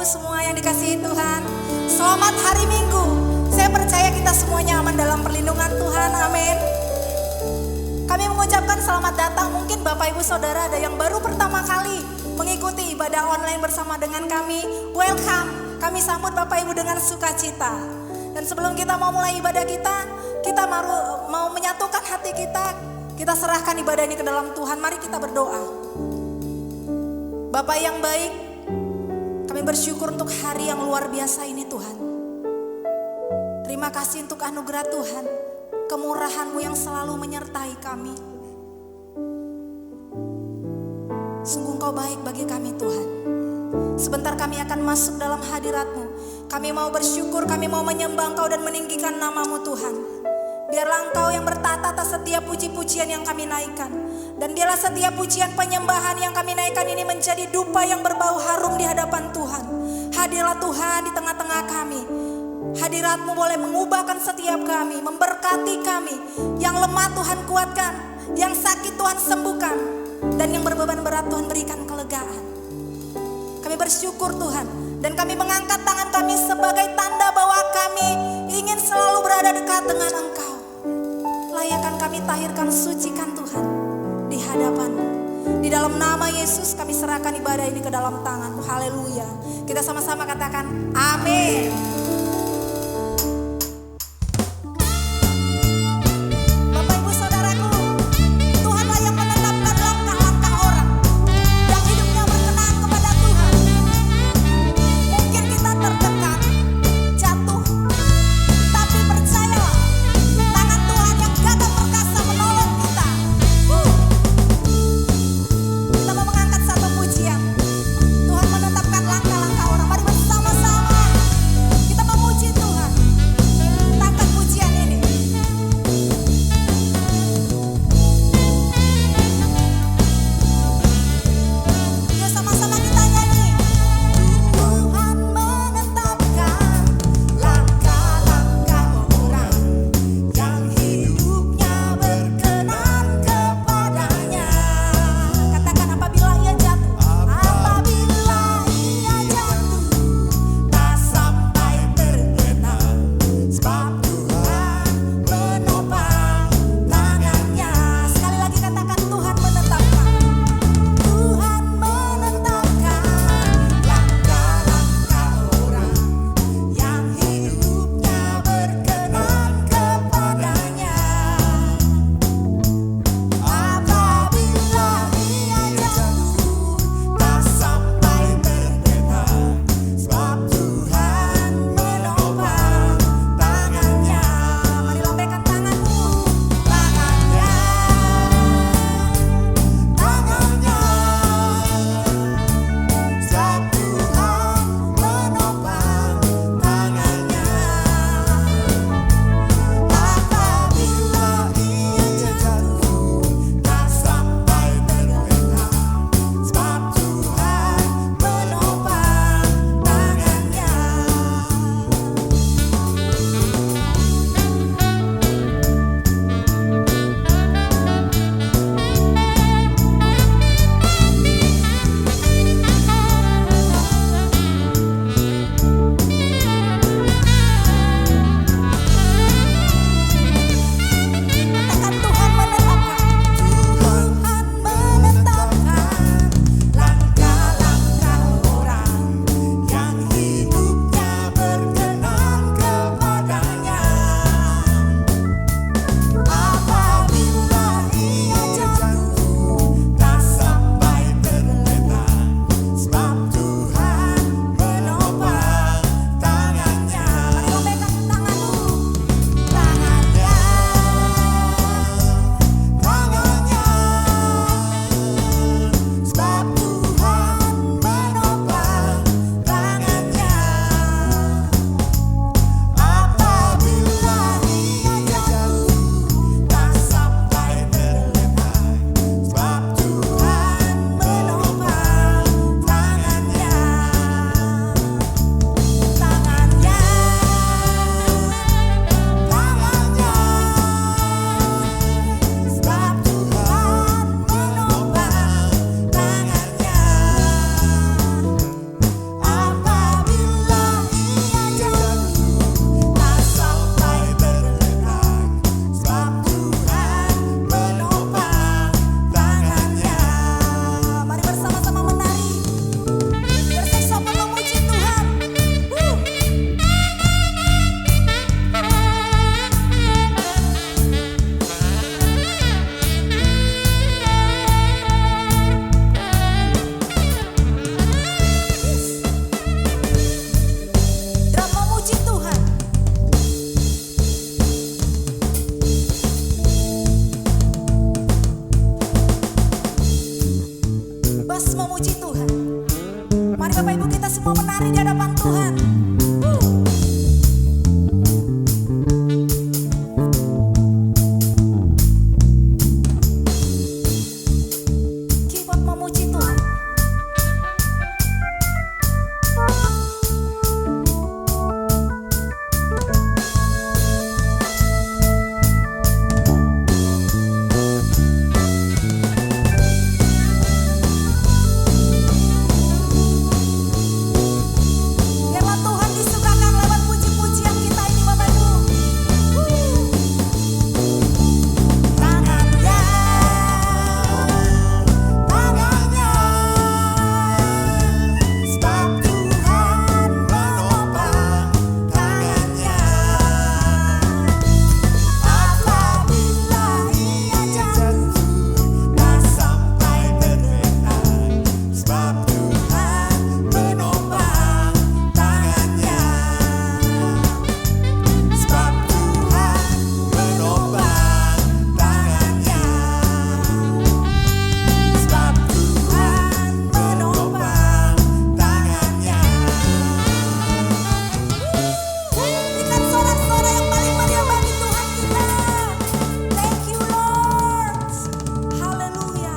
semua yang dikasihi Tuhan. Selamat hari Minggu. Saya percaya kita semuanya aman dalam perlindungan Tuhan. Amin. Kami mengucapkan selamat datang. Mungkin Bapak Ibu Saudara ada yang baru pertama kali mengikuti ibadah online bersama dengan kami. Welcome. Kami sambut Bapak Ibu dengan sukacita. Dan sebelum kita mau mulai ibadah kita mau menyatukan hati kita. Kita serahkan ibadah ini ke dalam Tuhan. Mari kita berdoa. Bapak yang baik, kami bersyukur untuk hari yang luar biasa ini Tuhan. Terima kasih untuk anugerah Tuhan, kemurahan-Mu yang selalu menyertai kami. Sungguh Engkau baik bagi kami Tuhan. Sebentar kami akan masuk dalam hadirat-Mu. Kami mau bersyukur, kami mau menyembah Engkau dan meninggikan nama-Mu Tuhan. Biarlah Engkau yang bertata atas setiap puji-pujian yang kami naikkan. Dan biarlah setiap pujian penyembahan yang kami naikkan ini menjadi dupa yang berbau harum di hadapan Tuhan. Hadirlah Tuhan di tengah-tengah kami. Hadirat-Mu boleh mengubahkan setiap kami, memberkati kami. Yang lemah Tuhan kuatkan, yang sakit Tuhan sembuhkan. Dan yang berbeban berat Tuhan berikan kelegaan. Kami bersyukur Tuhan. Dan kami mengangkat tangan kami sebagai tanda bahwa kami ingin selalu berada dekat dengan Engkau. Layakan kami, tahirkan, sucikan Tuhan di hadapan-Mu. Di dalam nama Yesus kami serahkan ibadah ini ke dalam tangan-Mu. Haleluya. Kita sama-sama katakan amin. Bapak Ibu Saudaraku, Tuhanlah yang menetapkan langkah-langkah orang yang hidupnya berkenan kepada Tuhan. Mungkin kita tertekan, jatuh, tapi percayalah tangan Tuhan yang gagah perkasa menolong kita. Kita mau mengangkat satu pujian. Tuhan menetapkan langkah-langkah orang. Mari bersama-sama kita mau terus memuji Tuhan. Mari Bapak Ibu kita semua menari di hadapan Tuhan. Keyboard memuji Tuhan. Biarlah Tuhan disukakan lewat puji-pujian kita ini Bapak Ibu. Tangannya, tangannya, sebab Tuhan menopang tangannya. Apabila ia jatuh, tak sampai terlena, sebab Tuhan menopang tangannya. Sebab Tuhan menopang tangannya. Sebab Tuhan menopang tangannya. Berikan sorak-sorai yang paling meriah bagi Tuhan kita. Thank you Lord. Haleluya.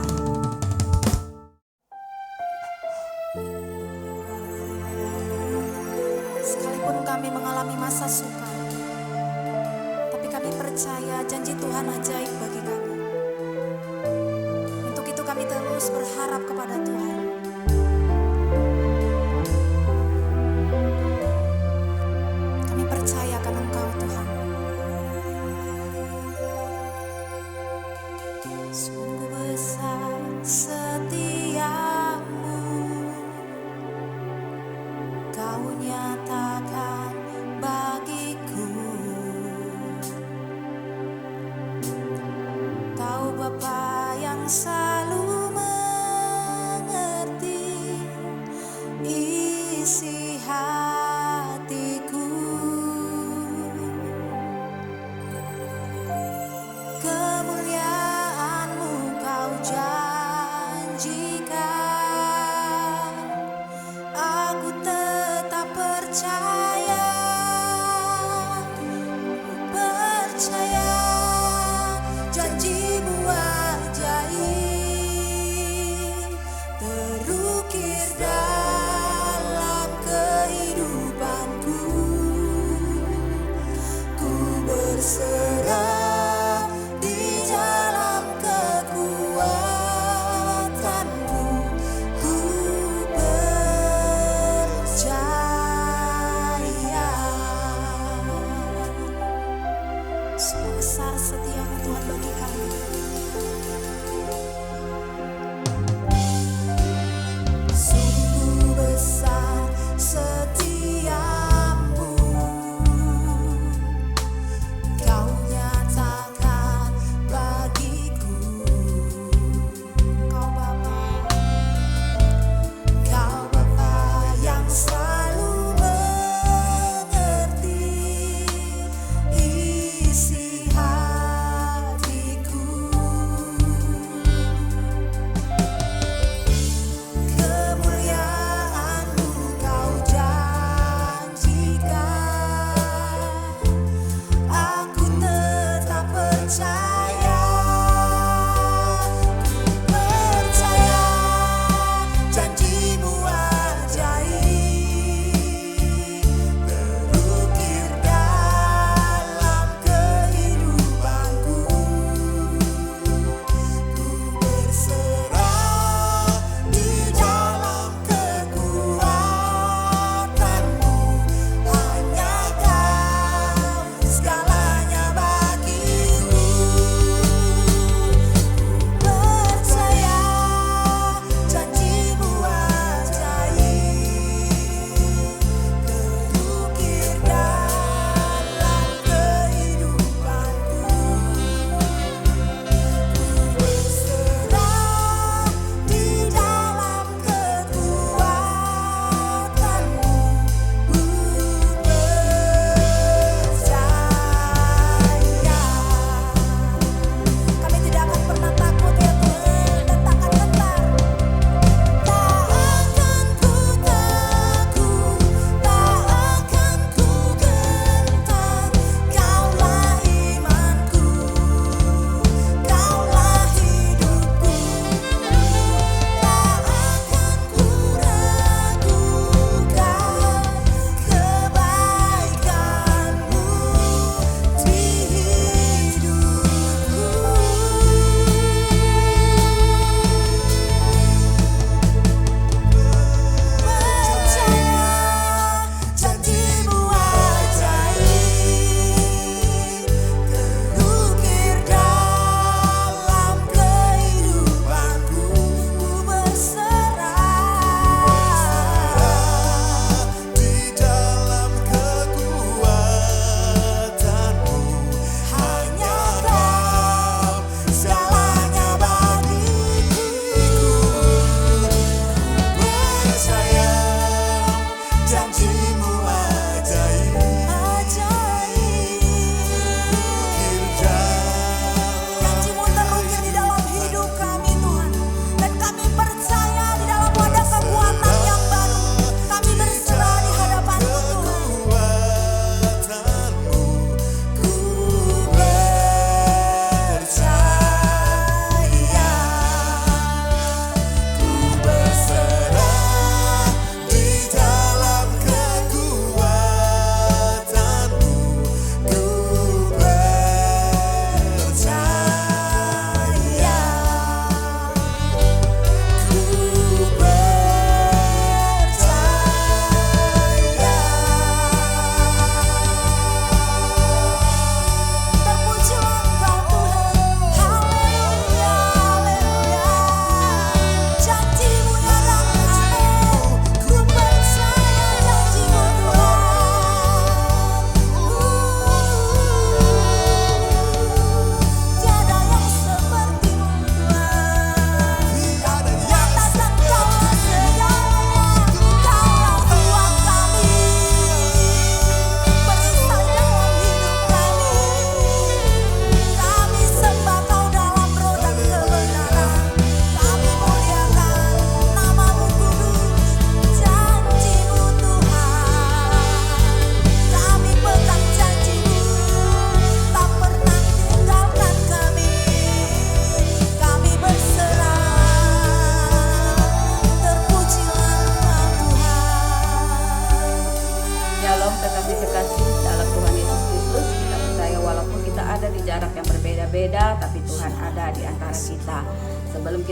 Sekalipun kami mengalami masa sukar, tapi kami percaya janji Tuhan ajaib bagi kami. Untuk itu kami terus berharap kepada Tuhan. Kami percaya akan Engkau Tuhan. Sungguh besar setiamu, Kau nyatakan bagiku. Kau Bapa yang selalu mengerti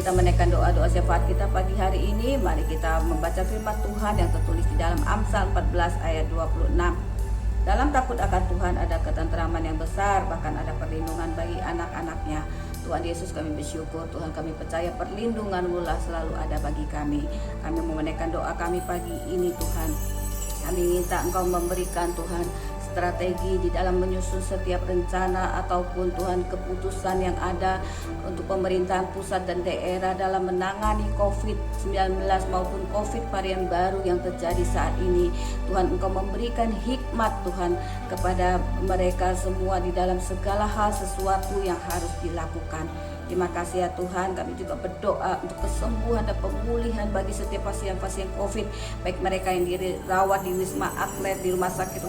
kita menaikkan doa-doa syafaat kita pagi hari ini, mari kita membaca firman Tuhan yang tertulis di dalam Amsal 14 ayat 26. Dalam takut akan Tuhan ada ketenteraman yang besar, bahkan ada perlindungan bagi anak-anaknya. Tuhan Yesus, kami bersyukur, Tuhan kami percaya perlindungan-Mu lah selalu ada bagi kami. Kami mau menaikkan doa kami pagi ini Tuhan. Kami minta Engkau memberikan Tuhan strategi di dalam menyusun setiap rencana ataupun Tuhan keputusan yang ada untuk pemerintahan pusat dan daerah dalam menangani COVID-19 maupun COVID varian baru yang terjadi saat ini. Tuhan, Engkau memberikan hikmat Tuhan kepada mereka semua di dalam segala hal sesuatu yang harus dilakukan. Terima kasih ya Tuhan, kami juga berdoa untuk kesembuhan dan pemulihan bagi setiap pasien-pasien COVID, baik mereka yang dirawat di Wisma Atlet, di rumah sakit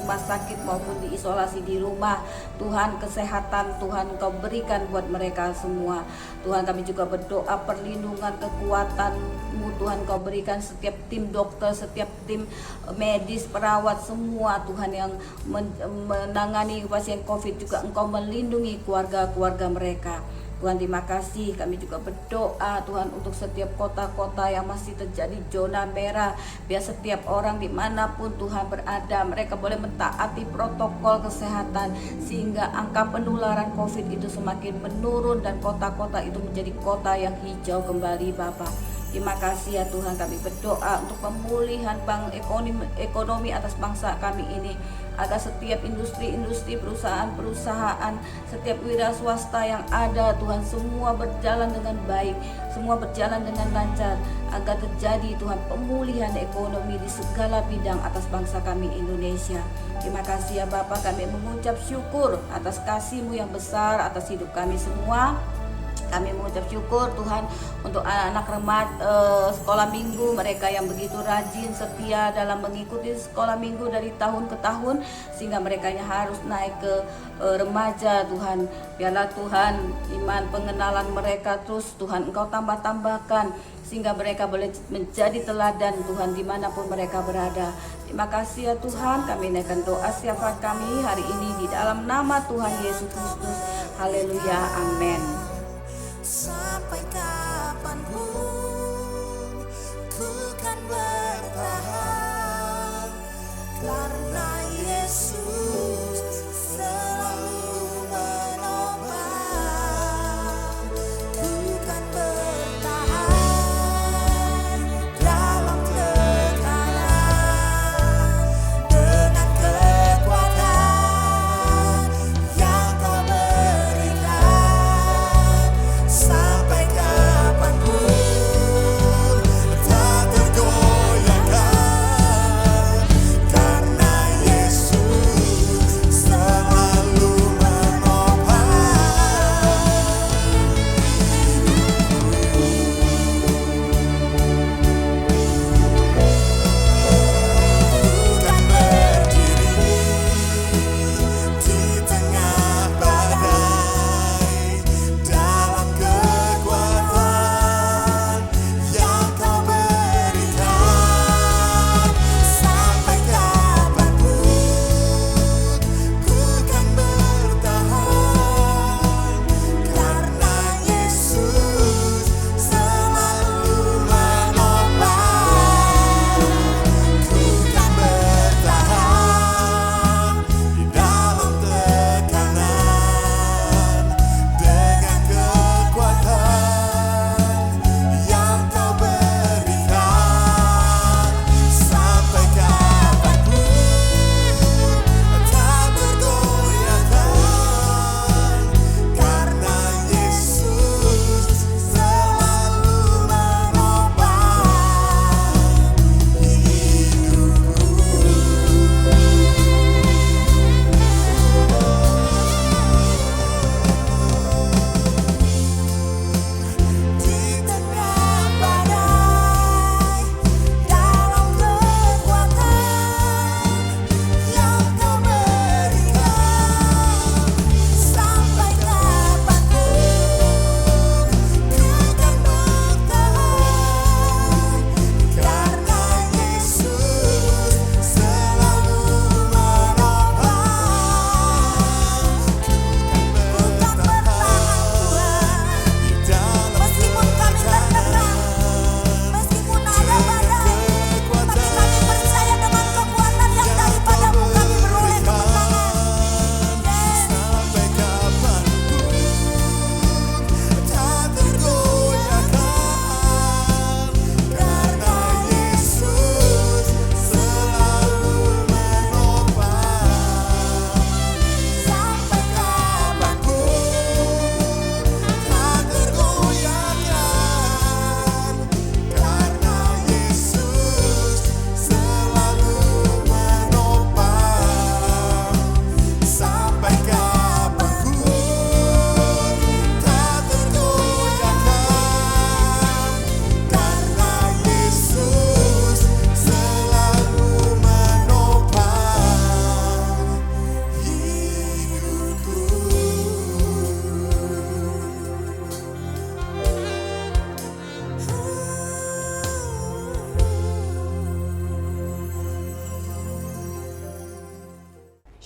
maupun diisolasi di rumah. Tuhan, kesehatan Tuhan Engkau berikan buat mereka semua. Tuhan, kami juga berdoa perlindungan, kekuatan-Mu Tuhan Engkau berikan setiap tim dokter, setiap tim medis, perawat semua Tuhan yang menangani pasien COVID, juga Engkau melindungi keluarga-keluarga mereka. Tuhan, terima kasih. Kami juga berdoa Tuhan untuk setiap kota-kota yang masih terjadi zona merah, biar setiap orang dimanapun Tuhan berada, mereka boleh mentaati protokol kesehatan sehingga angka penularan COVID itu semakin menurun dan kota-kota itu menjadi kota yang hijau kembali Bapa. Terima kasih ya Tuhan, kami berdoa untuk pemulihan ekonomi atas bangsa kami ini, agar setiap industri-industri, perusahaan-perusahaan, setiap wira swasta yang ada Tuhan, semua berjalan dengan baik, semua berjalan dengan lancar, agar terjadi Tuhan pemulihan ekonomi di segala bidang atas bangsa kami Indonesia. Terima kasih ya Bapa, kami mengucap syukur atas kasih-Mu yang besar atas hidup kami semua. Kami mengucap syukur Tuhan untuk anak-anak remaja sekolah minggu, mereka yang begitu rajin setia dalam mengikuti sekolah minggu dari tahun ke tahun, sehingga mereka harus naik ke remaja Tuhan. Biarlah Tuhan iman pengenalan mereka terus Tuhan Engkau tambahkan, sehingga mereka boleh menjadi teladan Tuhan dimanapun mereka berada. Terima kasih ya Tuhan, kami naikkan doa syafaat kami hari ini di dalam nama Tuhan Yesus Kristus. Haleluya, amin. Sampai kapanpun ku kan bertahan, karena Yesus selalu menopang. Ku kan bertahan dalam tekanan dengan kekuatan yang Kau berikan. Sampai kapanpun tak tergoyahkan, karena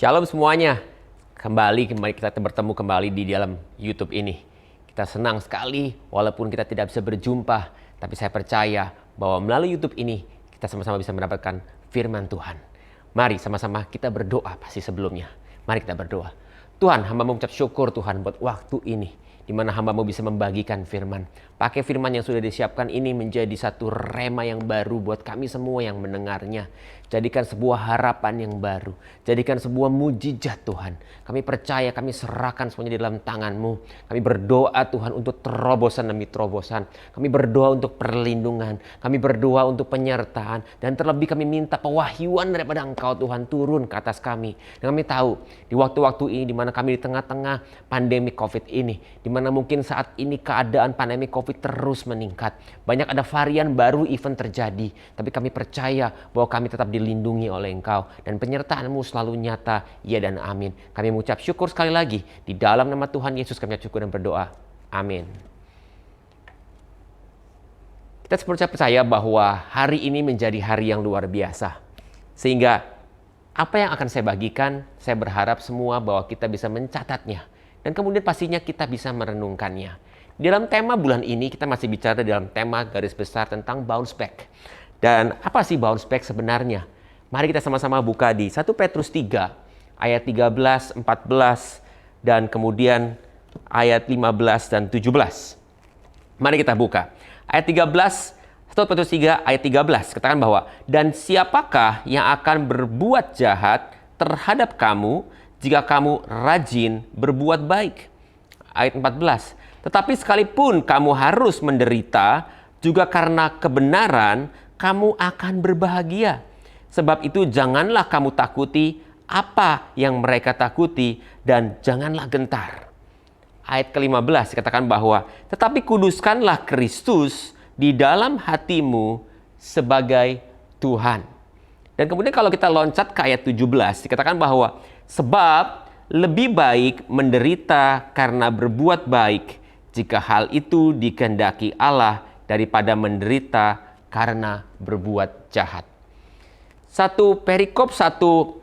Shalom semuanya. Kembali kita bertemu kembali di dalam YouTube ini. Kita senang sekali walaupun kita tidak bisa berjumpa, tapi saya percaya bahwa melalui YouTube ini kita sama-sama bisa mendapatkan firman Tuhan. Mari sama-sama kita berdoa pasti sebelumnya. Mari kita berdoa. Tuhan, hamba mengucap syukur Tuhan buat waktu ini, di mana hamba-Mu bisa membagikan firman. Pakai firman yang sudah disiapkan ini menjadi satu rema yang baru buat kami semua yang mendengarnya. Jadikan sebuah harapan yang baru. Jadikan sebuah mujizat Tuhan. Kami percaya, kami serahkan semuanya di dalam tangan-Mu. Kami berdoa Tuhan untuk terobosan demi terobosan. Kami berdoa untuk perlindungan. Kami berdoa untuk penyertaan. Dan terlebih kami minta pewahyuan daripada Engkau Tuhan turun ke atas kami. Dan kami tahu di waktu-waktu ini di mana kami di tengah-tengah pandemi COVID ini. Di mana mungkin saat ini keadaan pandemi COVID terus meningkat. Banyak ada varian baru event terjadi. Tapi kami percaya bahwa kami tetap dilindungi oleh Engkau. Dan penyertaan-Mu selalu nyata. Ya dan amin. Kami mengucap syukur sekali lagi. Di dalam nama Tuhan Yesus kami ucap syukur dan berdoa. Amin. Kita percaya bahwa hari ini menjadi hari yang luar biasa. Sehingga apa yang akan saya bagikan, saya berharap semua bahwa kita bisa mencatatnya. Dan kemudian pastinya kita bisa merenungkannya. Dalam tema bulan ini kita masih bicara dalam tema garis besar tentang bounce back. Dan apa sih bounce back sebenarnya? Mari kita sama-sama buka di 1 Petrus 3 ayat 13, 14 dan kemudian ayat 15 dan 17. Mari kita buka. Ayat 13, 1 Petrus 3 ayat 13 katakan bahwa dan siapakah yang akan berbuat jahat terhadap kamu jika kamu rajin berbuat baik? Ayat 14. Tetapi sekalipun kamu harus menderita, juga karena kebenaran, kamu akan berbahagia. Sebab itu janganlah kamu takuti apa yang mereka takuti dan janganlah gentar. Ayat ke-15 dikatakan bahwa tetapi kuduskanlah Kristus di dalam hatimu sebagai Tuhan. Dan kemudian kalau kita loncat ke ayat 17 dikatakan bahwa sebab lebih baik menderita karena berbuat baik jika hal itu dikehendaki Allah daripada menderita karena berbuat jahat. Satu perikop, satu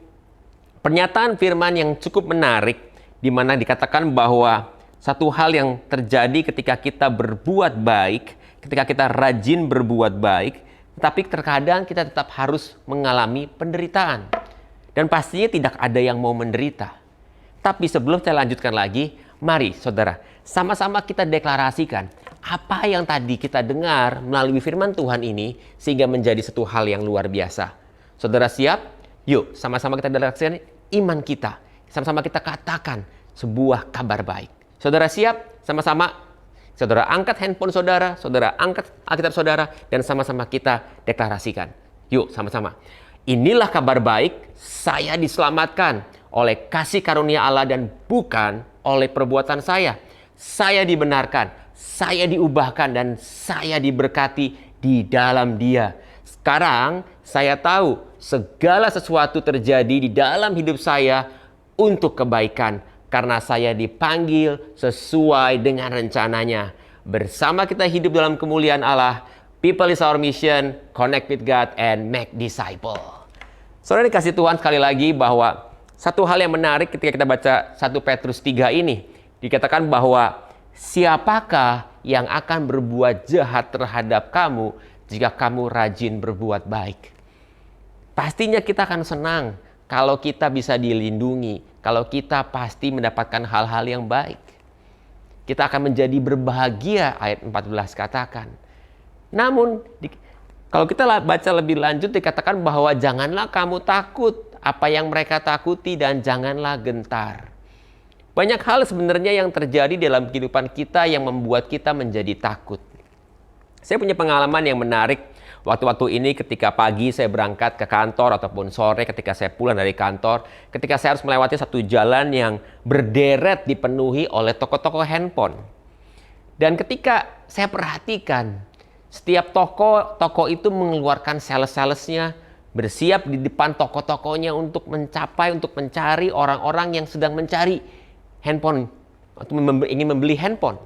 pernyataan firman yang cukup menarik di mana dikatakan bahwa satu hal yang terjadi ketika kita berbuat baik, ketika kita rajin berbuat baik, tetapi terkadang kita tetap harus mengalami penderitaan. Dan pastinya tidak ada yang mau menderita. Tapi sebelum saya lanjutkan lagi, mari saudara, sama-sama kita deklarasikan apa yang tadi kita dengar melalui firman Tuhan ini sehingga menjadi satu hal yang luar biasa. Saudara siap? Yuk sama-sama kita deklarasikan iman kita. Sama-sama kita katakan sebuah kabar baik. Saudara siap? Sama-sama. Saudara angkat handphone saudara, saudara angkat Alkitab saudara, dan sama-sama kita deklarasikan. Yuk sama-sama. Inilah kabar baik, saya diselamatkan oleh kasih karunia Allah dan bukan oleh perbuatan saya. Saya dibenarkan, saya diubahkan, dan saya diberkati di dalam Dia. Sekarang saya tahu segala sesuatu terjadi di dalam hidup saya untuk kebaikan karena saya dipanggil sesuai dengan rencananya. Bersama kita hidup dalam kemuliaan Allah. People is our mission, connect with God and make disciple. Saudara dikasih Tuhan sekali lagi bahwa satu hal yang menarik ketika kita baca 1 Petrus 3 ini. Dikatakan bahwa siapakah yang akan berbuat jahat terhadap kamu jika kamu rajin berbuat baik. Pastinya kita akan senang kalau kita bisa dilindungi, kalau kita pasti mendapatkan hal-hal yang baik. Kita akan menjadi berbahagia, ayat 14 katakan. Namun, kalau kita baca lebih lanjut dikatakan bahwa janganlah kamu takut apa yang mereka takuti dan janganlah gentar. Banyak hal sebenarnya yang terjadi dalam kehidupan kita yang membuat kita menjadi takut. Saya punya pengalaman yang menarik. Waktu-waktu ini ketika pagi saya berangkat ke kantor ataupun sore ketika saya pulang dari kantor. Ketika saya harus melewati satu jalan yang berderet dipenuhi oleh toko-toko handphone. Dan ketika saya perhatikan setiap toko itu mengeluarkan sales-salesnya bersiap di depan toko-tokonya untuk mencari orang-orang yang sedang mencari handphone atau ingin membeli handphone.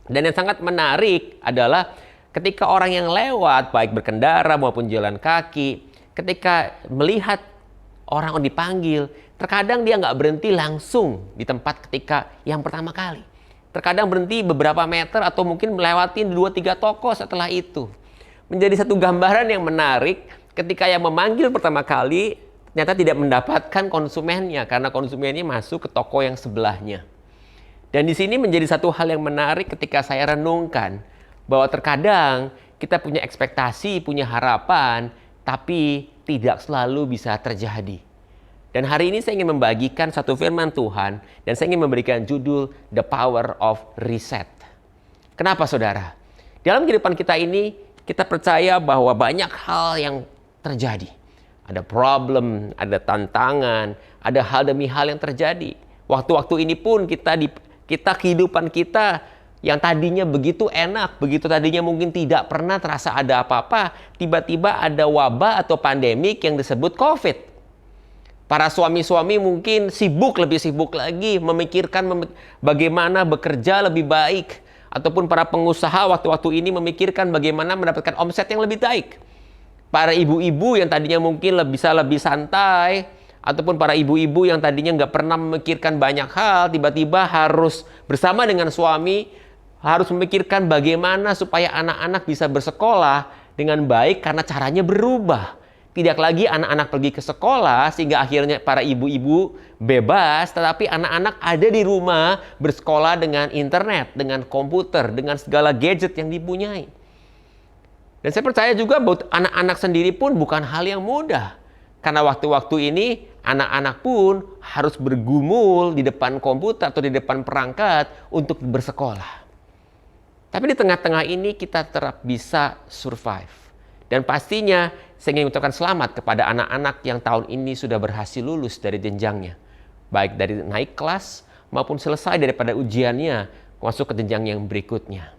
Dan yang sangat menarik adalah ketika orang yang lewat baik berkendara maupun jalan kaki, ketika melihat orang dipanggil, Terkadang dia nggak berhenti langsung di tempat ketika yang pertama kali. Terkadang berhenti beberapa meter atau mungkin melewati 2-3 toko setelah itu. Menjadi satu gambaran yang menarik ketika yang memanggil pertama kali ternyata tidak mendapatkan konsumennya karena konsumennya masuk ke toko yang sebelahnya. Dan di sini menjadi satu hal yang menarik ketika saya renungkan bahwa terkadang kita punya ekspektasi, punya harapan, tapi tidak selalu bisa terjadi. Dan hari ini saya ingin membagikan satu firman Tuhan dan saya ingin memberikan judul The Power of Reset. Kenapa saudara? Dalam kehidupan kita ini kita percaya bahwa banyak hal yang terjadi. Ada problem, ada tantangan, ada hal demi hal yang terjadi. Waktu-waktu ini pun kehidupan kita yang tadinya begitu enak, begitu tadinya mungkin tidak pernah terasa ada apa-apa, tiba-tiba ada wabah atau pandemik yang disebut COVID. Para suami-suami mungkin lebih sibuk lagi memikirkan bagaimana bekerja lebih baik. Ataupun para pengusaha waktu-waktu ini memikirkan bagaimana mendapatkan omset yang lebih baik. Para ibu-ibu yang tadinya mungkin bisa lebih santai, ataupun para ibu-ibu yang tadinya nggak pernah memikirkan banyak hal, tiba-tiba harus bersama dengan suami, harus memikirkan bagaimana supaya anak-anak bisa bersekolah dengan baik karena caranya berubah. Tidak lagi anak-anak pergi ke sekolah sehingga akhirnya para ibu-ibu bebas, tetapi anak-anak ada di rumah bersekolah dengan internet, dengan komputer, dengan segala gadget yang dipunyai. Dan saya percaya juga bahwa anak-anak sendiri pun bukan hal yang mudah. Karena waktu-waktu ini anak-anak pun harus bergumul di depan komputer atau di depan perangkat untuk bersekolah. Tapi di tengah-tengah ini kita tetap bisa survive. Dan pastinya saya ingin mengucapkan selamat kepada anak-anak yang tahun ini sudah berhasil lulus dari jenjangnya. Baik dari naik kelas maupun selesai daripada ujiannya masuk ke jenjang yang berikutnya.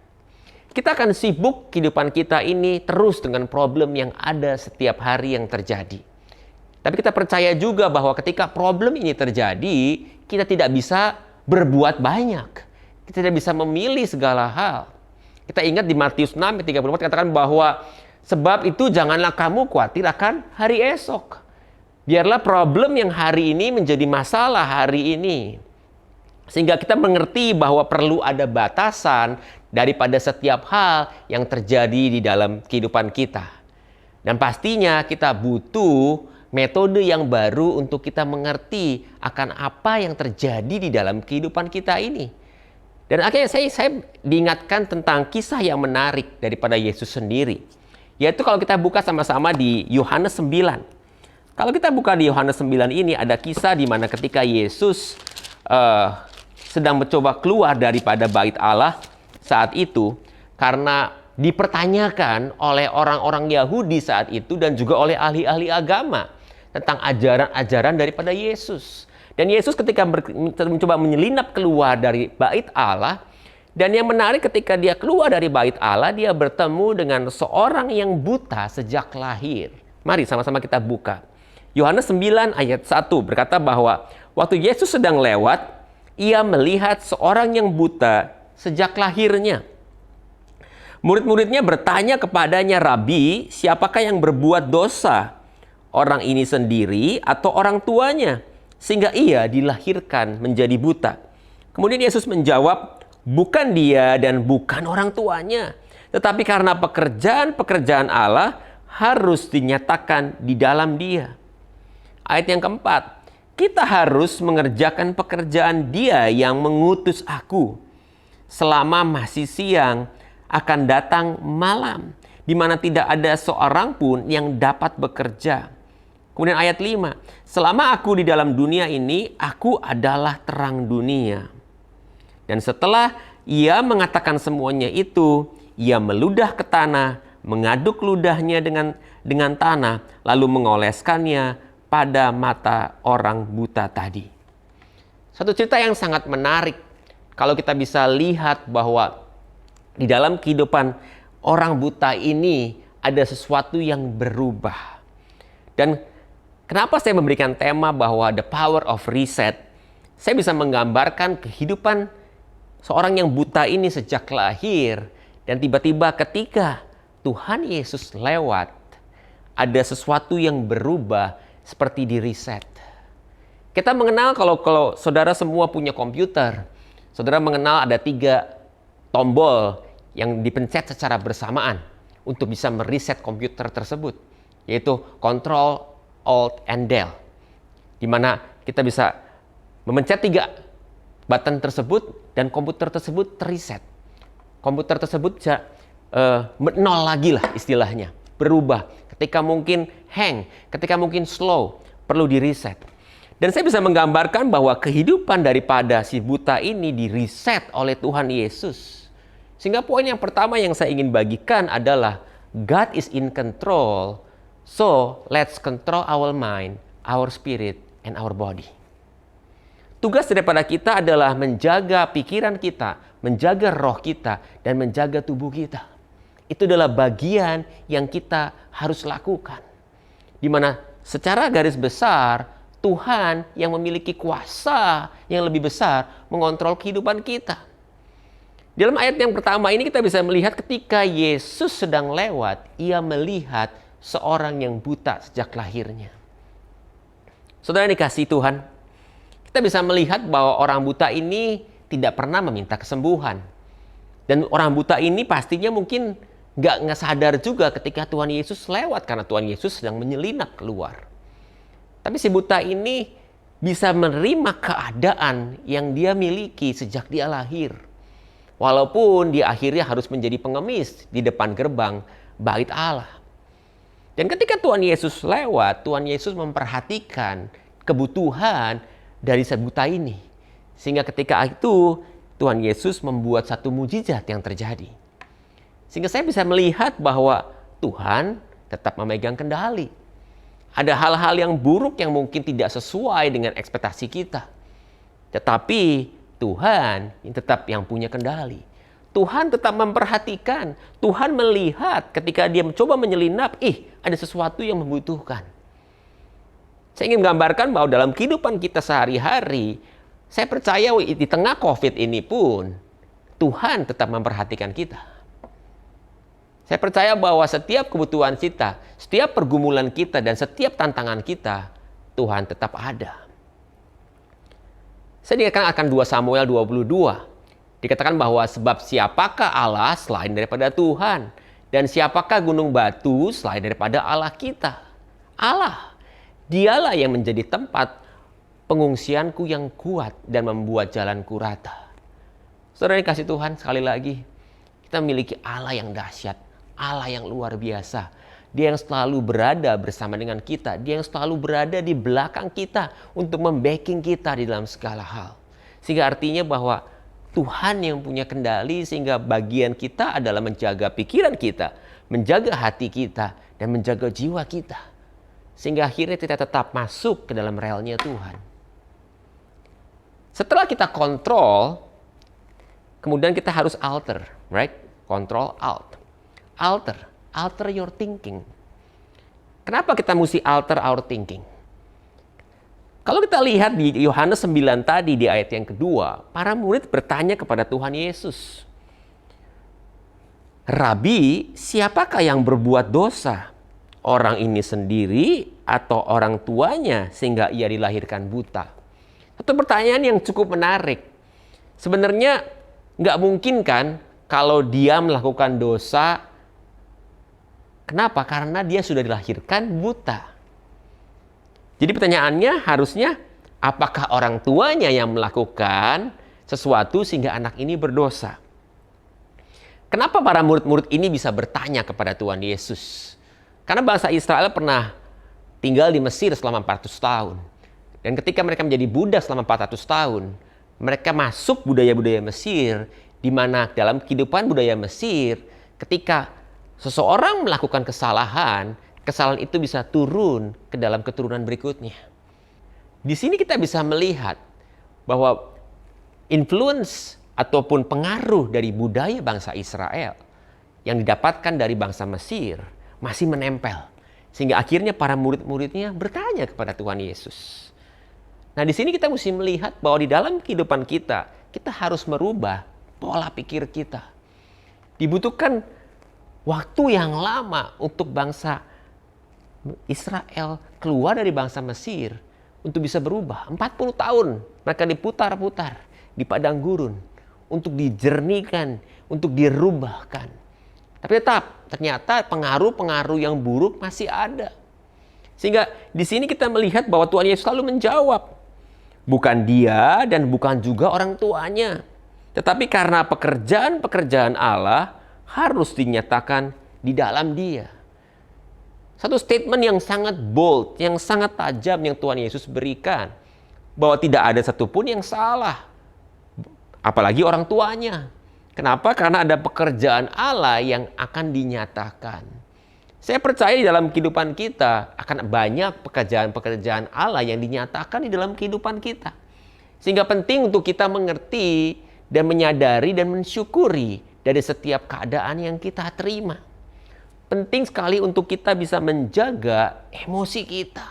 Kita akan sibuk kehidupan kita ini terus dengan problem yang ada setiap hari yang terjadi. Tapi kita percaya juga bahwa ketika problem ini terjadi, kita tidak bisa berbuat banyak. Kita tidak bisa memilih segala hal. Kita ingat di Matius 6:34 katakan bahwa sebab itu janganlah kamu khawatir akan hari esok. Biarlah problem yang hari ini menjadi masalah hari ini. Sehingga kita mengerti bahwa perlu ada batasan daripada setiap hal yang terjadi di dalam kehidupan kita. Dan pastinya kita butuh metode yang baru untuk kita mengerti akan apa yang terjadi di dalam kehidupan kita ini. Dan akhirnya saya diingatkan tentang kisah yang menarik daripada Yesus sendiri. Yaitu kalau kita buka sama-sama di Yohanes 9. Kalau kita buka di Yohanes 9 ini ada kisah di mana ketika Yesus sedang mencoba keluar daripada bait Allah saat itu karena dipertanyakan oleh orang-orang Yahudi saat itu dan juga oleh ahli-ahli agama tentang ajaran-ajaran daripada Yesus. Dan Yesus ketika mencoba menyelinap keluar dari bait Allah, dan yang menarik ketika dia keluar dari bait Allah, dia bertemu dengan seorang yang buta sejak lahir. Mari sama-sama kita buka. Yohanes 9 ayat 1 berkata bahwa waktu Yesus sedang lewat, ia melihat seorang yang buta sejak lahirnya. Murid-muridnya bertanya kepadanya, "Rabi, siapakah yang berbuat dosa? Orang ini sendiri atau orang tuanya? Sehingga ia dilahirkan menjadi buta." Kemudian Yesus menjawab, "Bukan dia dan bukan orang tuanya. Tetapi karena pekerjaan-pekerjaan Allah harus dinyatakan di dalam dia." Ayat yang keempat, kita harus mengerjakan pekerjaan Dia yang mengutus aku. Selama masih siang akan datang malam, di mana tidak ada seorang pun yang dapat bekerja. Kemudian ayat 5, selama aku di dalam dunia ini, aku adalah terang dunia. Dan setelah ia mengatakan semuanya itu, ia meludah ke tanah, mengaduk ludahnya dengan tanah, lalu mengoleskannya pada mata orang buta tadi. Satu cerita yang sangat menarik kalau kita bisa lihat bahwa di dalam kehidupan orang buta ini ada sesuatu yang berubah. Dan kenapa saya memberikan tema bahwa the power of reset? Saya bisa menggambarkan kehidupan seorang yang buta ini sejak lahir dan tiba-tiba ketika Tuhan Yesus lewat, ada sesuatu yang berubah seperti di reset. Kita mengenal kalau saudara semua punya komputer, saudara mengenal ada 3 tombol yang dipencet secara bersamaan untuk bisa mereset komputer tersebut, yaitu Control, Alt, and Del. Di mana kita bisa memencet 3 button tersebut dan komputer tersebut terreset. Komputer tersebut bisa nol lagi lah istilahnya, berubah. Ketika mungkin hang, ketika mungkin slow, perlu di reset. Dan saya bisa menggambarkan bahwa kehidupan daripada si buta ini di reset oleh Tuhan Yesus. Sehingga poin yang pertama yang saya ingin bagikan adalah God is in control, so let's control our mind, our spirit, and our body. Tugas daripada kita adalah menjaga pikiran kita, menjaga roh kita, dan menjaga tubuh kita. Itu adalah bagian yang kita harus lakukan. Di mana secara garis besar, Tuhan yang memiliki kuasa yang lebih besar mengontrol kehidupan kita. Dalam ayat yang pertama ini kita bisa melihat ketika Yesus sedang lewat, ia melihat seorang yang buta sejak lahirnya. Saudara dikasihi Tuhan, kita bisa melihat bahwa orang buta ini tidak pernah meminta kesembuhan. Dan orang buta ini pastinya mungkin nggak sadar juga ketika Tuhan Yesus lewat karena Tuhan Yesus sedang menyelinap keluar. Tapi si buta ini bisa menerima keadaan yang dia miliki sejak dia lahir. Walaupun dia akhirnya harus menjadi pengemis di depan gerbang bait Allah. Dan ketika Tuhan Yesus lewat, Tuhan Yesus memperhatikan kebutuhan dari si buta ini. Sehingga ketika itu Tuhan Yesus membuat satu mujizat yang terjadi. Sehingga saya bisa melihat bahwa Tuhan tetap memegang kendali. Ada hal-hal yang buruk yang mungkin tidak sesuai dengan ekspektasi kita. Tetapi Tuhan tetap yang punya kendali. Tuhan tetap memperhatikan. Tuhan melihat ketika dia mencoba menyelinap, ada sesuatu yang membutuhkan. Saya ingin menggambarkan bahwa dalam kehidupan kita sehari-hari, saya percaya di tengah COVID ini pun, Tuhan tetap memperhatikan kita. Saya percaya bahwa setiap kebutuhan kita, setiap pergumulan kita, dan setiap tantangan kita, Tuhan tetap ada. Saya dikatakan akan 2 Samuel 22. Dikatakan bahwa sebab siapakah Allah selain daripada Tuhan? Dan siapakah gunung batu selain daripada Allah kita? Allah. Dialah yang menjadi tempat pengungsianku yang kuat dan membuat jalanku rata. Saudara yang kasih Tuhan, sekali lagi, kita memiliki Allah yang dahsyat, Allah yang luar biasa. Dia yang selalu berada bersama dengan kita. Dia yang selalu berada di belakang kita untuk membacking kita di dalam segala hal. Sehingga artinya bahwa Tuhan yang punya kendali, sehingga bagian kita adalah menjaga pikiran kita, menjaga hati kita, dan menjaga jiwa kita. Sehingga akhirnya kita tetap masuk ke dalam relnya Tuhan. Setelah kita kontrol, kemudian kita harus alter, right? Control, alt. Alter your thinking. Kenapa kita mesti alter our thinking? Kalau kita lihat di Yohanes 9 tadi di ayat yang kedua, para murid bertanya kepada Tuhan Yesus, Rabi, siapakah yang berbuat dosa? Orang ini sendiri atau orang tuanya sehingga ia dilahirkan buta? Satu pertanyaan yang cukup menarik. Sebenarnya nggak mungkin kan kalau dia melakukan dosa. Kenapa? Karena dia sudah dilahirkan buta. Jadi pertanyaannya harusnya, apakah orang tuanya yang melakukan sesuatu sehingga anak ini berdosa? Kenapa para murid-murid ini bisa bertanya kepada Tuhan Yesus? Karena bangsa Israel pernah tinggal di Mesir selama 400 tahun. Dan ketika mereka menjadi budak selama 400 tahun, mereka masuk budaya-budaya Mesir, di mana dalam kehidupan budaya Mesir, ketika seseorang melakukan kesalahan, kesalahan itu bisa turun ke dalam keturunan berikutnya. Di sini kita bisa melihat bahwa influence ataupun pengaruh dari budaya bangsa Israel yang didapatkan dari bangsa Mesir masih menempel. Sehingga akhirnya para murid-muridnya bertanya kepada Tuhan Yesus. Nah, di sini kita mesti melihat bahwa di dalam kehidupan kita, kita harus merubah pola pikir kita. Dibutuhkan waktu yang lama untuk bangsa Israel keluar dari bangsa Mesir, untuk bisa berubah. 40 tahun mereka diputar-putar di padang gurun untuk dijernihkan, untuk dirubahkan. Tapi ternyata pengaruh-pengaruh yang buruk masih ada. Sehingga di sini kita melihat bahwa Tuhan Yesus selalu menjawab. Bukan dia dan bukan juga orang tuanya. Tetapi karena pekerjaan-pekerjaan Allah harus dinyatakan di dalam dia. Satu statement yang sangat bold, yang sangat tajam yang Tuhan Yesus berikan. Bahwa tidak ada satupun yang salah. Apalagi orang tuanya. Kenapa? Karena ada pekerjaan Allah yang akan dinyatakan. Saya percaya di dalam kehidupan kita akan banyak pekerjaan-pekerjaan Allah yang dinyatakan di dalam kehidupan kita. Sehingga penting untuk kita mengerti dan menyadari dan mensyukuri dari setiap keadaan yang kita terima. Penting sekali untuk kita bisa menjaga emosi kita.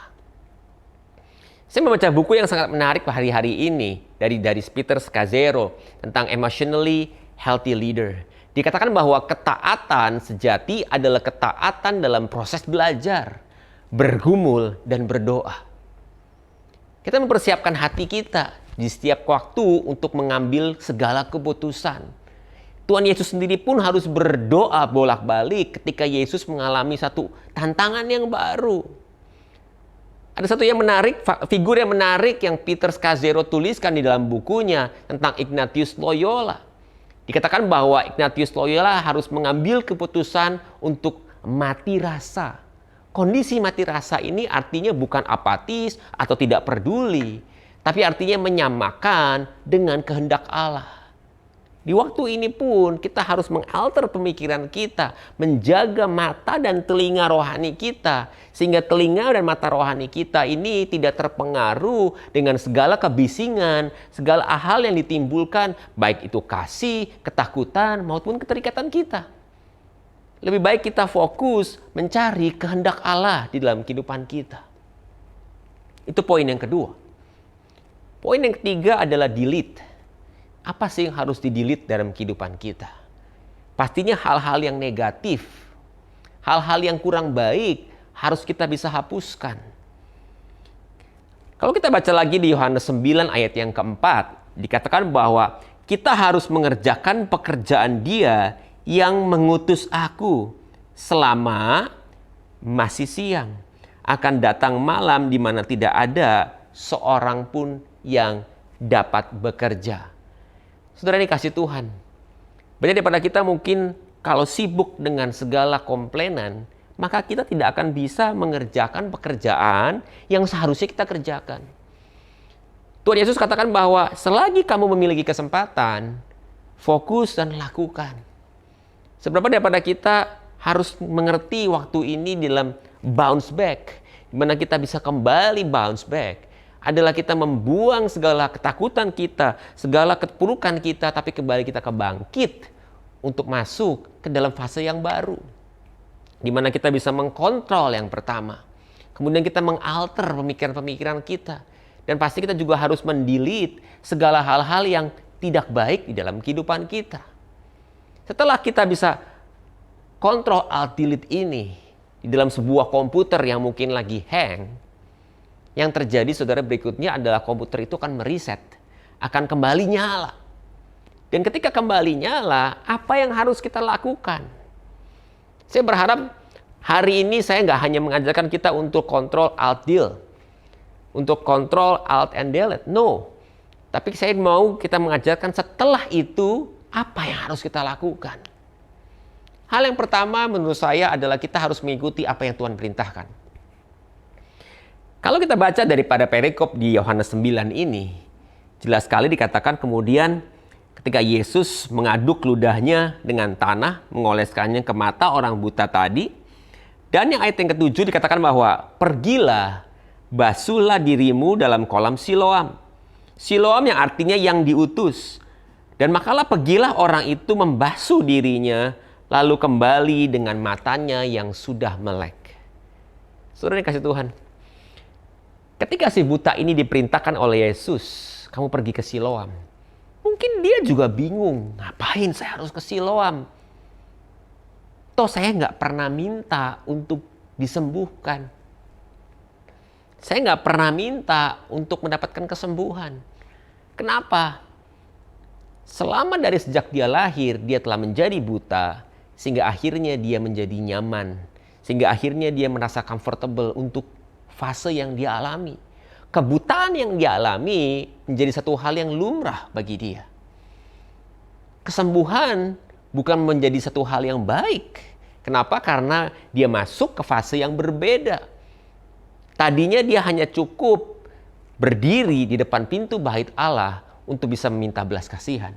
Saya membaca buku yang sangat menarik hari-hari ini dari Peter Scazzero tentang emotionally healthy leader. Dikatakan bahwa ketaatan sejati adalah ketaatan dalam proses belajar, bergumul, dan berdoa. Kita mempersiapkan hati kita di setiap waktu untuk mengambil segala keputusan. Tuhan Yesus sendiri pun harus berdoa bolak-balik ketika Yesus mengalami satu tantangan yang baru. Ada satu yang menarik, figur yang menarik yang Peter Scazzero tuliskan di dalam bukunya tentang Ignatius Loyola. Dikatakan bahwa Ignatius Loyola harus mengambil keputusan untuk mati rasa. Kondisi mati rasa ini artinya bukan apatis atau tidak peduli, tapi artinya menyamakan dengan kehendak Allah. Di waktu ini pun kita harus mengalter pemikiran kita, menjaga mata dan telinga rohani kita, sehingga telinga dan mata rohani kita ini tidak terpengaruh dengan segala kebisingan, segala hal yang ditimbulkan, baik itu kasih, ketakutan, maupun keterikatan kita. Lebih baik kita fokus mencari kehendak Allah di dalam kehidupan kita. Itu poin yang kedua. Poin yang ketiga adalah delete. Apa sih yang harus di-delete dalam kehidupan kita? Pastinya hal-hal yang negatif, hal-hal yang kurang baik harus kita bisa hapuskan. Kalau kita baca lagi di Yohanes 9 ayat yang keempat, dikatakan bahwa kita harus mengerjakan pekerjaan Dia yang mengutus aku selama masih siang. Akan datang malam di mana tidak ada seorang pun yang dapat bekerja. Saudara dikasih Tuhan, banyak daripada kita mungkin kalau sibuk dengan segala komplainan, maka kita tidak akan bisa mengerjakan pekerjaan yang seharusnya kita kerjakan. Tuhan Yesus katakan bahwa selagi kamu memiliki kesempatan, fokus dan lakukan. Seberapa daripada kita harus mengerti waktu ini dalam bounce back, di mana kita bisa kembali bounce back, adalah kita membuang segala ketakutan kita, segala keburukan kita, tapi kembali kita kebangkit untuk masuk ke dalam fase yang baru. Di mana kita bisa mengkontrol yang pertama. Kemudian kita mengalter pemikiran-pemikiran kita. Dan pasti kita juga harus mendelete segala hal-hal yang tidak baik di dalam kehidupan kita. Setelah kita bisa kontrol alt delete ini di dalam sebuah komputer yang mungkin lagi hang, yang terjadi saudara berikutnya adalah komputer itu akan mereset, akan kembali nyala. Dan ketika kembali nyala, apa yang harus kita lakukan? Saya berharap hari ini saya nggak hanya mengajarkan kita untuk kontrol alt delete, untuk kontrol alt and delete, no. Tapi saya mau kita mengajarkan setelah itu apa yang harus kita lakukan. Hal yang pertama menurut saya adalah kita harus mengikuti apa yang Tuhan perintahkan. Kalau kita baca daripada perikop di Yohanes 9 ini, jelas sekali dikatakan kemudian ketika Yesus mengaduk ludahnya dengan tanah, mengoleskannya ke mata orang buta tadi. Dan yang ayat yang ke-7 dikatakan bahwa pergilah, basuhlah dirimu dalam kolam Siloam. Siloam yang artinya yang diutus. Dan makalah pergilah orang itu membasuh dirinya, lalu kembali dengan matanya yang sudah melek. Saudara dikasih Tuhan. Ketika si buta ini diperintahkan oleh Yesus, kamu pergi ke Siloam. Mungkin dia juga bingung, ngapain saya harus ke Siloam? Toh saya nggak pernah minta untuk disembuhkan. saya nggak pernah minta untuk mendapatkan kesembuhan. Kenapa? Selama dari sejak dia lahir, dia telah menjadi buta, sehingga akhirnya dia menjadi nyaman. Sehingga akhirnya dia merasa comfortable untuk fase yang dia alami. Kebutaan yang dia alami menjadi satu hal yang lumrah bagi dia. Kesembuhan bukan menjadi satu hal yang baik. Kenapa? Karena dia masuk ke fase yang berbeda. Tadinya dia hanya cukup berdiri di depan pintu bait Allah untuk bisa meminta belas kasihan.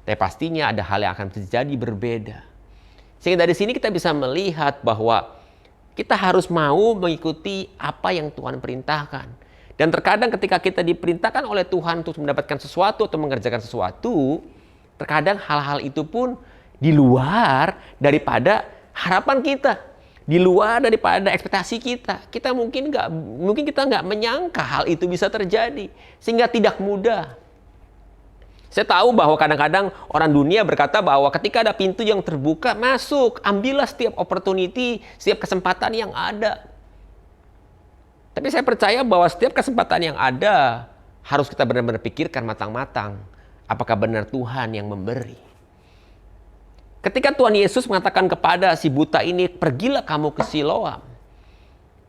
Tapi pastinya ada hal yang akan terjadi berbeda. Sehingga dari sini kita bisa melihat bahwa kita harus mau mengikuti apa yang Tuhan perintahkan. Dan terkadang ketika kita diperintahkan oleh Tuhan untuk mendapatkan sesuatu atau mengerjakan sesuatu, terkadang hal-hal itu pun di luar daripada harapan kita, di luar daripada ekspektasi kita. Mungkin kita nggak menyangka hal itu bisa terjadi, sehingga tidak mudah. Saya tahu bahwa kadang-kadang orang dunia berkata bahwa ketika ada pintu yang terbuka, masuk, ambillah setiap opportunity, setiap kesempatan yang ada. Tapi saya percaya bahwa setiap kesempatan yang ada harus kita benar-benar pikirkan matang-matang. Apakah benar Tuhan yang memberi? Ketika Tuhan Yesus mengatakan kepada si buta ini, pergilah kamu ke Siloam.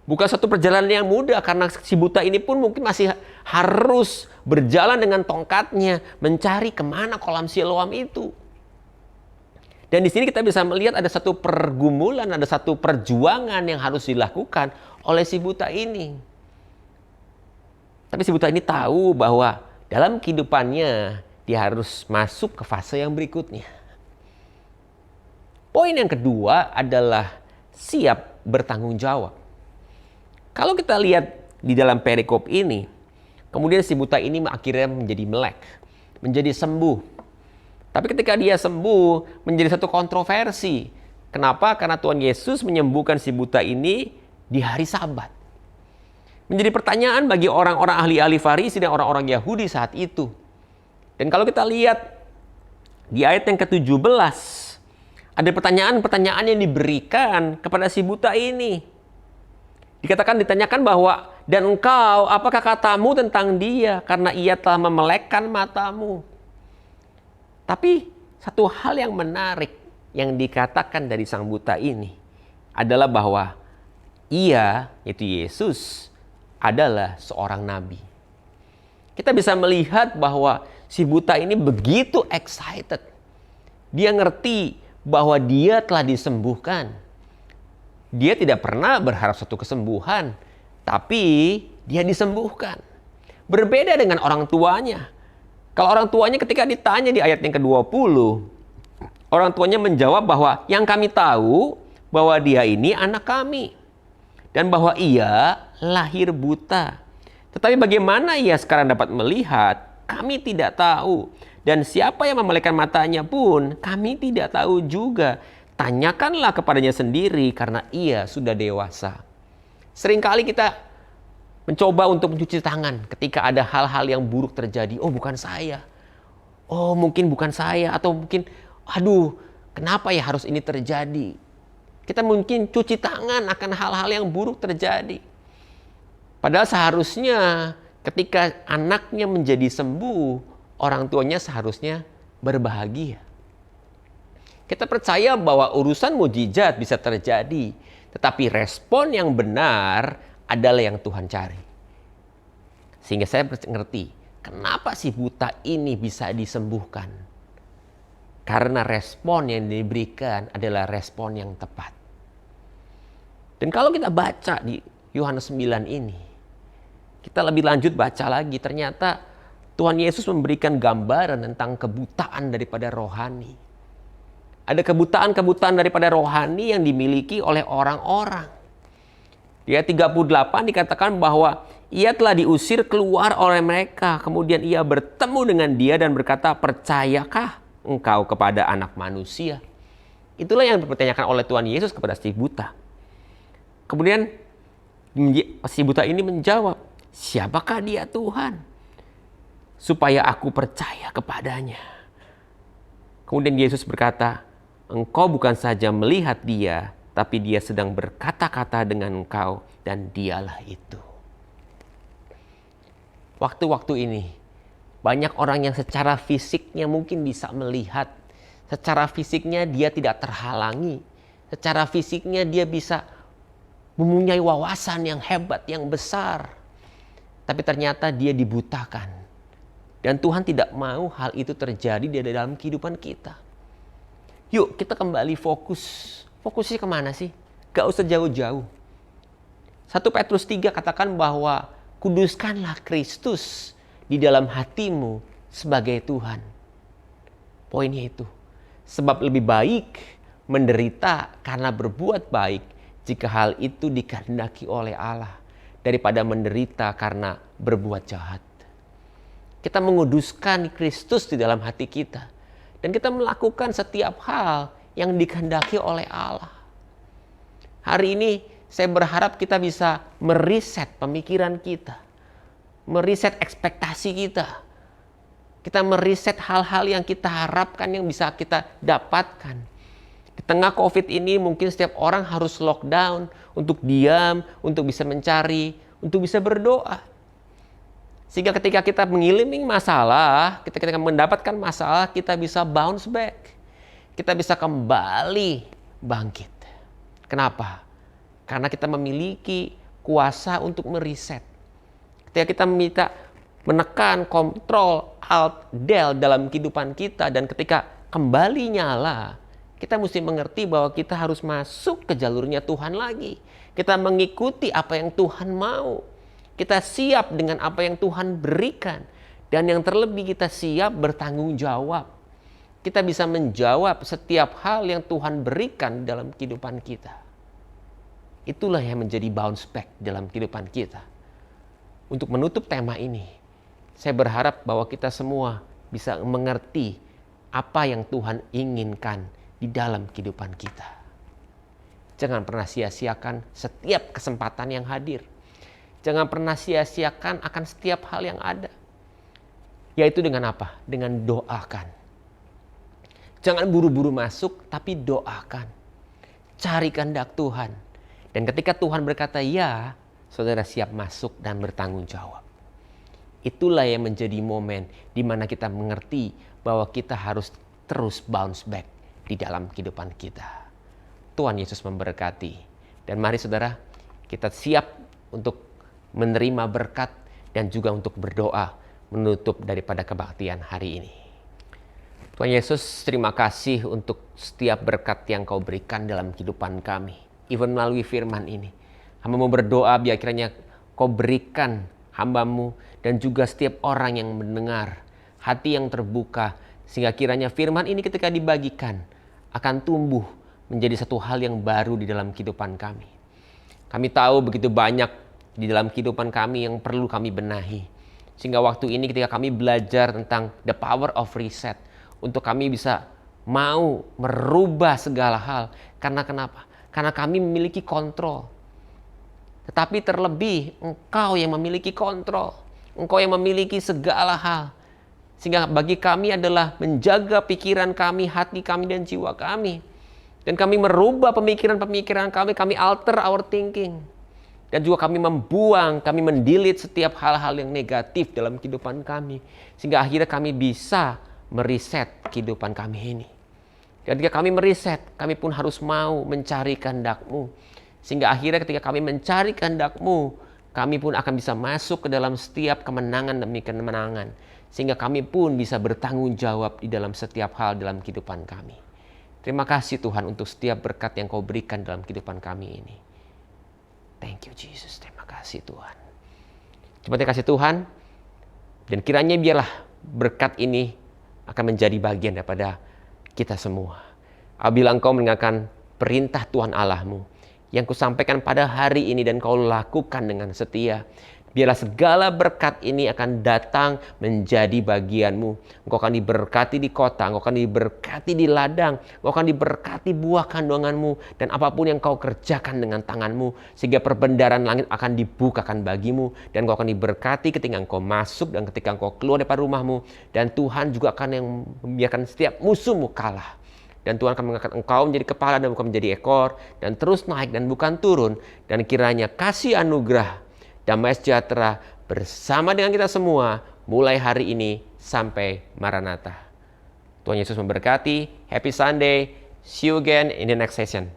Bukan satu perjalanan yang mudah, karena si buta ini pun mungkin masih harus berjalan dengan tongkatnya mencari kemana kolam Siloam itu. Dan di sini kita bisa melihat ada satu pergumulan, ada satu perjuangan yang harus dilakukan oleh si buta ini. Tapi si buta ini tahu bahwa dalam kehidupannya dia harus masuk ke fase yang berikutnya. Poin yang kedua adalah siap bertanggung jawab. Kalau kita lihat di dalam perikop ini, kemudian si buta ini akhirnya menjadi melek, menjadi sembuh. Tapi ketika dia sembuh, menjadi satu kontroversi. Kenapa? Karena Tuhan Yesus menyembuhkan si buta ini di hari Sabat. Menjadi pertanyaan bagi orang-orang ahli-ahli Farisi dan orang-orang Yahudi saat itu. Dan kalau kita lihat di ayat yang ke-17, ada pertanyaan-pertanyaan yang diberikan kepada si buta ini. Ditanyakan bahwa, dan engkau, apakah katamu tentang dia karena ia telah memelekkan matamu? Tapi satu hal yang menarik yang dikatakan dari sang buta ini adalah bahwa ia, yaitu Yesus, adalah seorang nabi. Kita bisa melihat bahwa si buta ini begitu excited. Dia ngerti bahwa dia telah disembuhkan. Dia tidak pernah berharap satu kesembuhan, tapi dia disembuhkan. Berbeda dengan orang tuanya. Kalau orang tuanya ketika ditanya di ayat yang ke-20, orang tuanya menjawab bahwa yang kami tahu bahwa dia ini anak kami. Dan bahwa ia lahir buta. Tetapi bagaimana ia sekarang dapat melihat, kami tidak tahu. Dan siapa yang memelekkan matanya pun kami tidak tahu juga. Tanyakanlah kepadanya sendiri karena ia sudah dewasa. Seringkali kita mencoba untuk mencuci tangan ketika ada hal-hal yang buruk terjadi. Oh, bukan saya. Oh, mungkin bukan saya. Atau mungkin, aduh, kenapa ya harus ini terjadi? Kita mungkin cuci tangan akan hal-hal yang buruk terjadi. Padahal seharusnya ketika anaknya menjadi sembuh, orang tuanya seharusnya berbahagia. Kita percaya bahwa urusan mukjizat bisa terjadi. Tetapi respon yang benar adalah yang Tuhan cari. Sehingga saya ngerti, kenapa si buta ini bisa disembuhkan? Karena respon yang diberikan adalah respon yang tepat. Dan kalau kita baca di Yohanes 9 ini, kita lebih lanjut baca lagi, ternyata Tuhan Yesus memberikan gambaran tentang kebutaan daripada rohani. Ada kebutaan-kebutaan daripada rohani yang dimiliki oleh orang-orang. Di ayat 38 dikatakan bahwa ia telah diusir keluar oleh mereka. Kemudian ia bertemu dengan dia dan berkata, percayakah engkau kepada anak manusia? Itulah yang dipertanyakan oleh Tuhan Yesus kepada si buta. Kemudian si buta ini menjawab, siapakah dia Tuhan? Supaya aku percaya kepadanya. Kemudian Yesus berkata, engkau bukan saja melihat dia, tapi dia sedang berkata-kata dengan engkau dan dialah itu. waktu-waktu ini banyak orang yang secara fisiknya mungkin bisa melihat, secara fisiknya dia tidak terhalangi, secara fisiknya dia bisa mempunyai wawasan yang hebat, yang besar. Tapi ternyata dia dibutakan. Dan Tuhan tidak mau hal itu terjadi di dalam kehidupan kita. Yuk kita kembali fokus. Fokusnya kemana sih? Gak usah jauh-jauh. 1 Petrus 3 katakan bahwa kuduskanlah Kristus di dalam hatimu sebagai Tuhan. Poinnya itu. Sebab lebih baik menderita karena berbuat baik jika hal itu dikehendaki oleh Allah daripada menderita karena berbuat jahat. Kita menguduskan Kristus di dalam hati kita dan kita melakukan setiap hal yang dikehendaki oleh Allah. Hari ini saya berharap kita bisa meriset pemikiran kita, meriset ekspektasi kita. Kita meriset hal-hal yang kita harapkan yang bisa kita dapatkan. Di tengah COVID ini mungkin setiap orang harus lockdown untuk diam, untuk bisa mencari, untuk bisa berdoa. Sehingga ketika kita mengalami masalah, ketika mendapatkan masalah, kita bisa bounce back. Kita bisa kembali bangkit. Kenapa? Karena kita memiliki kuasa untuk meriset. Ketika kita menekan kontrol Alt Del dalam kehidupan kita dan ketika kembali nyala, kita mesti mengerti bahwa kita harus masuk ke jalurnya Tuhan lagi. Kita mengikuti apa yang Tuhan mau. Kita siap dengan apa yang Tuhan berikan. Dan yang terlebih kita siap bertanggung jawab. Kita bisa menjawab setiap hal yang Tuhan berikan dalam kehidupan kita. Itulah yang menjadi bounce back dalam kehidupan kita. Untuk menutup tema ini, saya berharap bahwa kita semua bisa mengerti apa yang Tuhan inginkan di dalam kehidupan kita. Jangan pernah sia-siakan setiap kesempatan yang hadir. Jangan pernah sia-siakan akan setiap hal yang ada. Yaitu dengan apa? Dengan doakan. Jangan buru-buru masuk, tapi doakan. Cari kehendak Tuhan. Dan ketika Tuhan berkata ya, saudara siap masuk dan bertanggung jawab. Itulah yang menjadi momen di mana kita mengerti bahwa kita harus terus bounce back di dalam kehidupan kita. Tuhan Yesus memberkati. Dan mari saudara, kita siap untuk menerima berkat dan juga untuk berdoa menutup daripada kebaktian hari ini. Tuhan Yesus, terima kasih untuk setiap berkat yang Kau berikan dalam kehidupan kami. Even melalui firman ini. Hamba mau berdoa biar kiranya Kau berikan hamba-Mu dan juga setiap orang yang mendengar hati yang terbuka sehingga kiranya firman ini ketika dibagikan akan tumbuh menjadi satu hal yang baru di dalam kehidupan kami. Kami tahu begitu banyak di dalam kehidupan kami yang perlu kami benahi. Sehingga waktu ini ketika kami belajar tentang the power of reset untuk kami bisa mau merubah segala hal. Karena kenapa? Karena kami memiliki kontrol. Tetapi terlebih Engkau yang memiliki kontrol. Engkau yang memiliki segala hal. Sehingga bagi kami adalah menjaga pikiran kami, hati kami, dan jiwa kami. Dan kami merubah pemikiran-pemikiran kami, kami alter our thinking. Dan juga kami membuang, kami mendelete setiap hal-hal yang negatif dalam kehidupan kami. Sehingga akhirnya kami bisa meriset kehidupan kami ini. Dan ketika kami meriset, kami pun harus mau mencari kehendak-Mu. Sehingga akhirnya ketika kami mencari kehendak-Mu, kami pun akan bisa masuk ke dalam setiap kemenangan demi kemenangan. Sehingga kami pun bisa bertanggung jawab di dalam setiap hal dalam kehidupan kami. Terima kasih Tuhan untuk setiap berkat yang Kau berikan dalam kehidupan kami ini. Thank you Jesus, terima kasih Tuhan. Cepat kasih Tuhan. Dan kiranya biarlah berkat ini akan menjadi bagian daripada kita semua. Apabila Engkau mendengarkan perintah Tuhan Allahmu yang Kusampaikan pada hari ini dan Kau lakukan dengan setia, biarlah segala berkat ini akan datang menjadi bagianmu. Engkau akan diberkati di kota, Engkau akan diberkati di ladang, Engkau akan diberkati buah kandunganmu, dan apapun yang Kau kerjakan dengan tanganmu, sehingga perbendaharaan langit akan dibukakan bagimu, dan Engkau akan diberkati ketika Engkau masuk dan ketika Engkau keluar dari rumahmu, dan Tuhan juga akan yang membiarkan setiap musuhmu kalah. Dan Tuhan akan mengangkat engkau menjadi kepala dan bukan menjadi ekor, dan terus naik dan bukan turun, dan kiranya kasih anugerah, damai sejahtera, bersama dengan kita semua mulai hari ini sampai Maranatha. Tuhan Yesus memberkati. Happy Sunday. See you again in the next session.